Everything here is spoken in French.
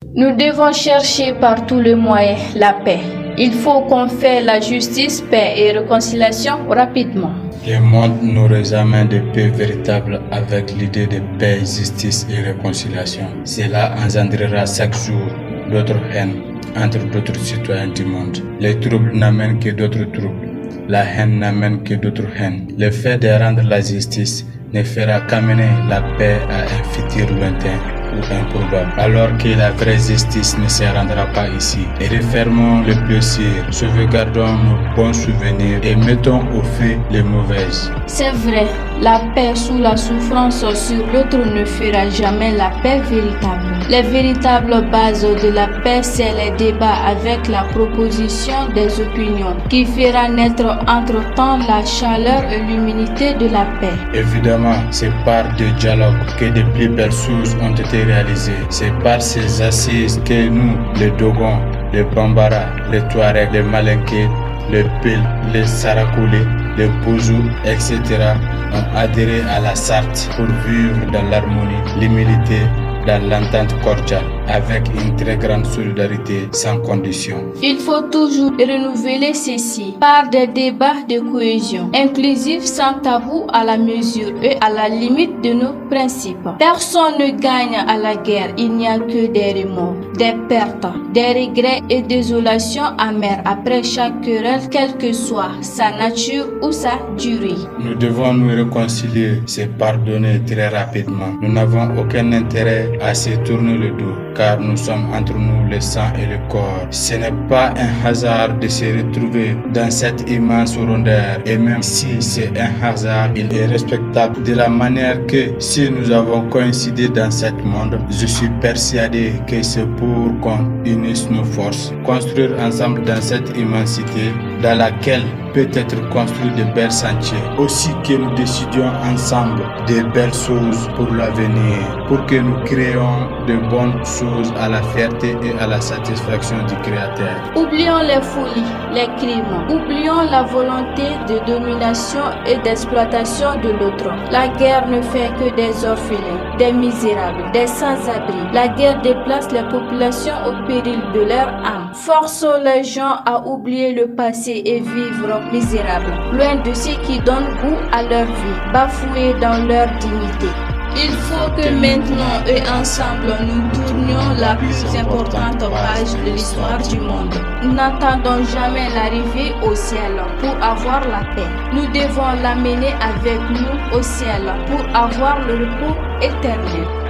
Nous devons chercher par tous les moyens la paix. Il faut qu'on fasse la justice, paix et réconciliation rapidement. Le monde n'aurait jamais de paix véritable avec l'idée de paix, justice et réconciliation. Cela engendrera chaque jour d'autres haines entre d'autres citoyens du monde. Les troubles n'amènent que d'autres troubles. La haine n'amène que d'autres haines. Le fait de rendre la justice ne fera qu'amener la paix à un futur lointain ou improbable, alors que la vraie justice ne se rendra pas ici. Et refermons le plaisir, sauvegardons nos bons souvenirs et mettons au feu les mauvaises. C'est vrai, la paix sous la souffrance sur l'autre ne fera jamais la paix véritable. Les véritables bases de la paix, c'est les débats avec la proposition des opinions qui fera naître entre-temps la chaleur et l'humilité de la paix. Évidemment, c'est par des dialogues que de plus belles choses ont été réalisées. C'est par ces assises que nous, les Dogons, les Bambara, les Touaregs, les Malinké, les Peuls, les Sarakoulés, les Bouzou, etc. ont adhéré à la Charte pour vivre dans l'harmonie, l'humilité, dans l'entente cordiale, avec une très grande solidarité sans condition. Il faut toujours renouveler ceci par des débats de cohésion, inclusifs sans tabou à la mesure et à la limite de nos principes. Personne ne gagne à la guerre, il n'y a que des remords, des pertes, des regrets et désolations amères après chaque querelle, quelle que soit sa nature ou sa durée. Nous devons nous réconcilier, se pardonner très rapidement. Nous n'avons aucun intérêt à se tourner le dos, car nous sommes entre nous le sang et le corps. Ce n'est pas un hasard de se retrouver dans cette immense rondeur, et même si c'est un hasard, il est respectable de la manière que si nous avons coïncidé dans ce monde, je suis persuadé que c'est pour qu'on unisse nos forces, construire ensemble dans cette immensité dans laquelle peut être construit de belles sentiers. Aussi que nous décidions ensemble de belles choses pour l'avenir, pour que nous créons de bonnes choses à la fierté et à la satisfaction du Créateur. Oublions les folies, les crimes, oublions la volonté de domination et d'exploitation de l'autre. La guerre ne fait que des orphelins, des misérables, des sans-abri. La guerre déplace les populations au péril de leur âme. Forçons les gens à oublier le passé et vivre misérables, loin de ceux qui donnent goût à leur vie, bafoués dans leur dignité. Il faut que maintenant et ensemble nous tournions la plus importante page de l'histoire du monde. Nous n'attendons jamais l'arrivée au ciel pour avoir la paix. Nous devons l'amener avec nous au ciel pour avoir le repos éternel.